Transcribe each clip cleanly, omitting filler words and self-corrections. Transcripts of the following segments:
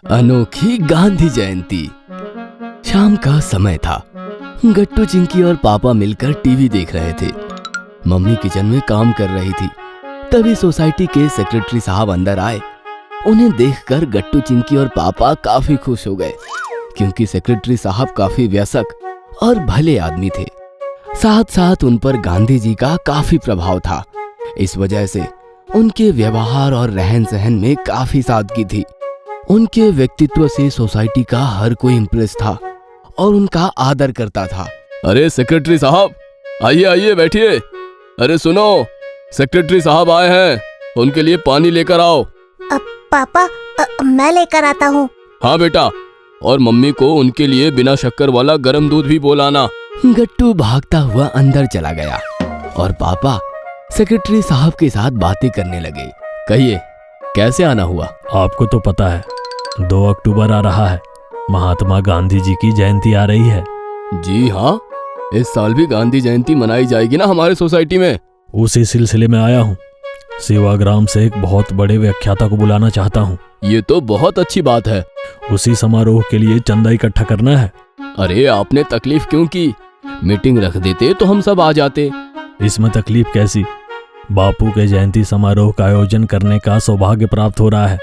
अनोखी गांधी जयंती। शाम का समय था। गट्टू, चिंकी और पापा मिलकर टीवी देख रहे थे। मम्मी किचन में काम कर रही थी। तभी सोसाइटी के सेक्रेटरी साहब अंदर आए। उन्हें देखकर गट्टू, चिंकी और पापा काफी खुश हो गए, क्योंकि सेक्रेटरी साहब काफी वयस्क और भले आदमी थे। साथ साथ उन पर गांधी जी का काफी प्रभाव था। इस वजह से उनके व्यवहार और रहन सहन में काफी सादगी थी। उनके व्यक्तित्व से सोसाइटी का हर कोई इम्प्रेस था और उनका आदर करता था। अरे सेक्रेटरी साहब, आइए आइए बैठिए। अरे सुनो, सेक्रेटरी साहब आए हैं, उनके लिए पानी लेकर आओ। पापा, मैं लेकर आता हूँ। हाँ बेटा, और मम्मी को उनके लिए बिना शक्कर वाला गर्म दूध भी बोलाना। गट्टू भागता हुआ अंदर चला गया और पापा सेक्रेटरी साहब के साथ बातें करने लगे। कहिए, कैसे आना हुआ? आपको तो पता है 2 अक्टूबर आ रहा है, महात्मा गांधी जी की जयंती आ रही है। जी हाँ, इस साल भी गांधी जयंती मनाई जाएगी ना हमारे सोसाइटी में। उसी सिलसिले में आया हूँ। सेवाग्राम से एक बहुत बड़े व्याख्याता को बुलाना चाहता हूँ। ये तो बहुत अच्छी बात है। उसी समारोह के लिए चंदा इकट्ठा करना है। अरे आपने तकलीफ क्यों की? मीटिंग रख देते तो हम सब आ जाते। इसमें तकलीफ कैसी? बापू के जयंती समारोह का आयोजन करने का सौभाग्य प्राप्त हो रहा है।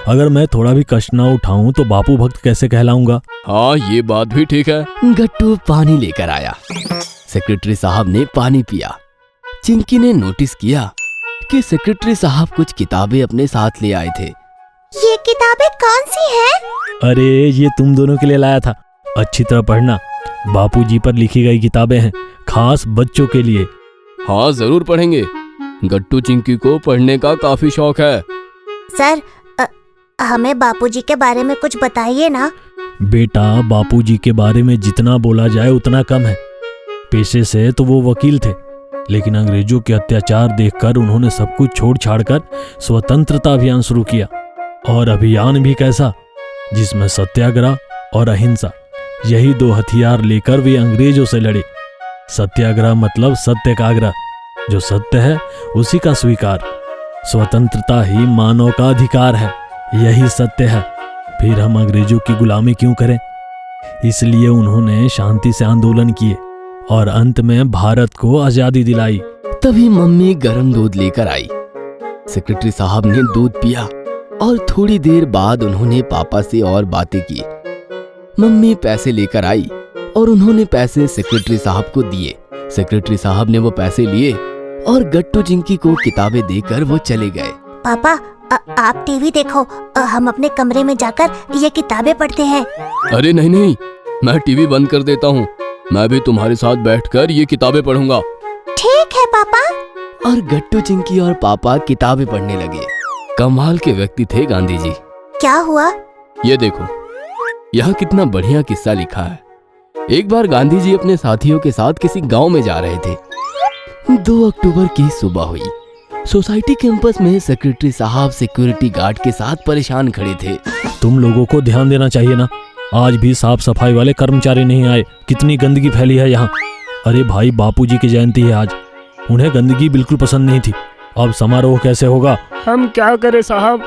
अगर मैं थोड़ा भी कष्ट न उठाऊं तो बापू भक्त कैसे कहलाऊंगा? हाँ, ये बात भी ठीक है। गट्टू पानी लेकर आया। सेक्रेटरी साहब ने पानी पिया। चिंकी ने नोटिस किया कि सेक्रेटरी साहब कुछ किताबें अपने साथ ले आए थे। ये किताबें कौन सी हैं? अरे ये तुम दोनों के लिए लाया था, अच्छी तरह पढ़ना। बापूजी पर लिखी गई किताबें हैं, खास बच्चों के लिए। हाँ जरूर पढ़ेंगे। गट्टू, चिंकी को पढ़ने का काफी शौक है। सर, हमें बापूजी के बारे में कुछ बताइए ना। बेटा, बापूजी के बारे में जितना बोला जाए उतना कम है। पेशे से तो वो वकील थे, लेकिन अंग्रेजों के अत्याचार देखकर उन्होंने सब कुछ छोड़ छाड़कर स्वतंत्रता अभियान शुरू किया। और अभियान भी कैसा, जिसमें सत्याग्रह और अहिंसा, यही 2 हथियार लेकर वे अंग्रेजों से लड़े। सत्याग्रह मतलब सत्य का आग्रह, जो सत्य है उसी का स्वीकार। स्वतंत्रता ही मानव का अधिकार है, यही सत्य है। फिर हम अंग्रेजों की गुलामी क्यों करें? इसलिए उन्होंने शांति से आंदोलन किए और अंत में भारत को आजादी दिलाई। तभी मम्मी गर्म दूध लेकर आई। सेक्रेटरी साहब ने दूध पिया और थोड़ी देर बाद उन्होंने पापा से और बातें की। मम्मी पैसे लेकर आई और उन्होंने पैसे सेक्रेटरी साहब को दिए। सेक्रेटरी साहब ने वो पैसे लिए और गट्टू, चिंकी को किताबें देकर वो चले गए। पापा, आप टीवी देखो, हम अपने कमरे में जाकर ये किताबें पढ़ते हैं। अरे नहीं नहीं, मैं टीवी बंद कर देता हूँ। मैं भी तुम्हारे साथ बैठकर ये किताबें पढ़ूंगा। ठीक है पापा। और गट्टू, चिंकी और पापा किताबें पढ़ने लगे। कमाल के व्यक्ति थे गांधी जी। क्या हुआ? ये देखो, यहाँ कितना बढ़िया किस्सा लिखा है। एक बार गांधी जी अपने साथियों के साथ किसी गांव में जा रहे थे। 2 अक्टूबर की सुबह हुई। सोसाइटी कैंपस में सेक्रेटरी साहब सिक्योरिटी गार्ड के साथ परेशान खड़े थे। तुम लोगों को ध्यान देना चाहिए ना, आज भी साफ सफाई वाले कर्मचारी नहीं आए। कितनी गंदगी फैली है यहाँ। अरे भाई, बापूजी की जयंती है आज, उन्हें गंदगी बिल्कुल पसंद नहीं थी। अब समारोह कैसे होगा? हम क्या करें साहब,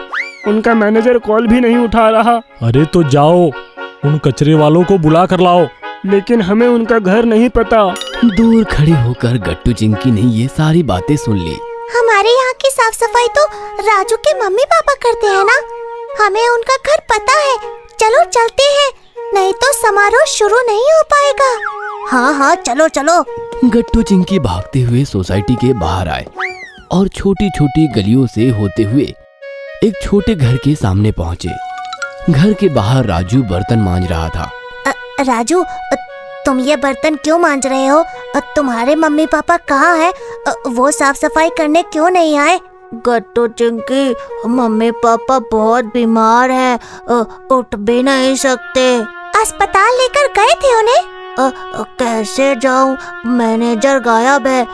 उनका मैनेजर कॉल भी नहीं उठा रहा। अरे तो जाओ, उन कचरे वालों को बुला कर लाओ। लेकिन हमें उनका घर नहीं पता। दूर खड़े होकर गट्टू, चिंकी ने ये सारी बातें सुन ली। हमारे यहाँ की साफ सफाई तो राजू के मम्मी पापा करते हैं ना, हमें उनका घर पता है। चलो चलते हैं, नहीं तो समारोह शुरू नहीं हो पाएगा। हाँ हाँ, चलो चलो। गट्टू, चिंकी भागते हुए सोसाइटी के बाहर आए और छोटी छोटी गलियों से होते हुए एक छोटे घर के सामने पहुँचे। घर के बाहर राजू बर्तन मांज रहा था। राजू, तुम ये बर्तन क्यों मांज रहे हो? तुम्हारे मम्मी पापा कहाँ हैं? वो साफ सफाई करने क्यों नहीं आए? गट्टू, चिंकी, मम्मी पापा बहुत बीमार हैं, उठ भी नहीं सकते। अस्पताल लेकर गए थे उन्हें? कैसे जाऊं, मैनेजर गायब है,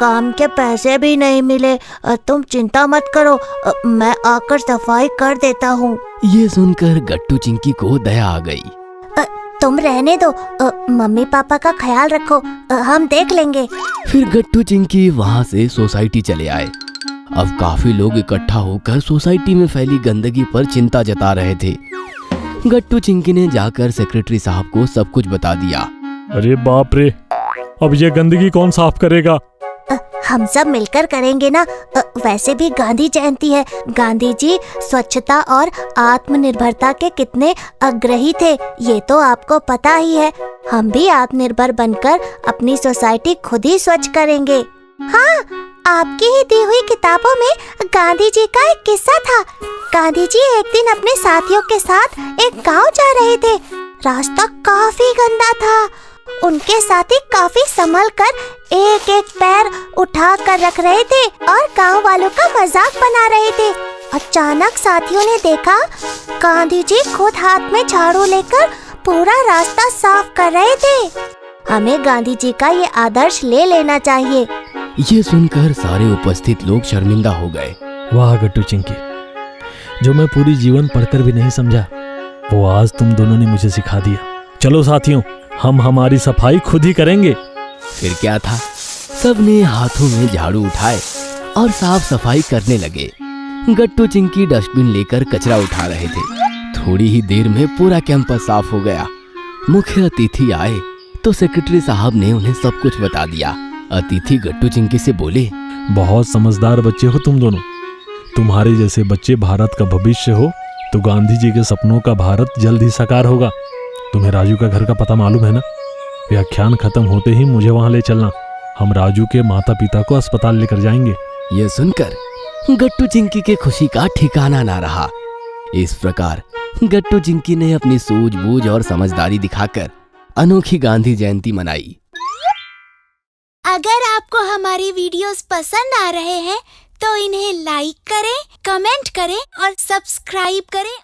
काम के पैसे भी नहीं मिले। तुम चिंता मत करो, मैं आकर सफाई कर देता हूँ। ये सुनकर गट्टू, चिंकी को दया आ गई। तुम रहने दो, मम्मी पापा का ख्याल रखो, हम देख लेंगे। फिर गट्टू, चिंकी वहाँ से सोसाइटी चले आए। अब काफी लोग इकट्ठा होकर सोसाइटी में फैली गंदगी पर चिंता जता रहे थे। गट्टू चिंकी ने जाकर सेक्रेटरी साहब को सब कुछ बता दिया। अरे बाप रे, अब ये गंदगी कौन साफ करेगा? हम सब मिलकर करेंगे ना। वैसे भी गांधी जयंती है। गांधी जी स्वच्छता और आत्मनिर्भरता के कितने आग्रही थे, ये तो आपको पता ही है। हम भी आत्मनिर्भर बनकर अपनी सोसाइटी खुद ही स्वच्छ करेंगे। हाँ, आपकी ही दी हुई किताबों में गांधी जी का एक किस्सा था। गांधी जी एक दिन अपने साथियों के साथ एक गांव जा रहे थे। रास्ता काफी गंदा था। उनके साथी काफी संभल कर एक एक पैर उठा कर रख रहे थे और गांव वालों का मजाक बना रहे थे। अचानक साथियों ने देखा गांधी जी खुद हाथ में झाड़ू लेकर पूरा रास्ता साफ कर रहे थे। हमें गांधी जी का ये आदर्श ले लेना चाहिए। ये सुनकर सारे उपस्थित लोग शर्मिंदा हो गए। वाह गट्टू चिंकी, जो मैं पूरी जीवन पढ़कर भी नहीं समझा, वो आज तुम दोनों ने मुझे सिखा दिया। चलो साथियों, हम हमारी सफाई खुद ही करेंगे। फिर क्या था, सबने हाथों में झाड़ू उठाए और साफ सफाई करने लगे। गट्टू चिंकी डस्टबिन लेकर कचरा उठा रहे थे। थोड़ी ही देर में पूरा कैंपस साफ हो गया। मुख्य अतिथि आए तो सेक्रेटरी साहब ने उन्हें सब कुछ बता दिया। अतिथि गट्टू चिंकी से बोले, बहुत समझदार बच्चे हो तुम दोनों। तुम्हारे जैसे बच्चे भारत का भविष्य हो तो गांधी जी के सपनों का भारत जल्द ही साकार होगा। तुम्हें राजू का घर का पता मालूम है ना? व्याख्यान खत्म होते ही मुझे वहां ले चलना। हम राजू के माता पिता को अस्पताल लेकर जाएंगे। यह सुनकर गट्टू चिंकी के खुशी का ठिकाना ना रहा। इस प्रकार गट्टू चिंकी ने अपनी सूझबूझ और समझदारी दिखाकर अनोखी गांधी जयंती मनाई। अगर आपको हमारी वीडियोस पसंद आ रहे हैं तो इन्हें लाइक करें, कमेंट करें और सब्सक्राइब करें।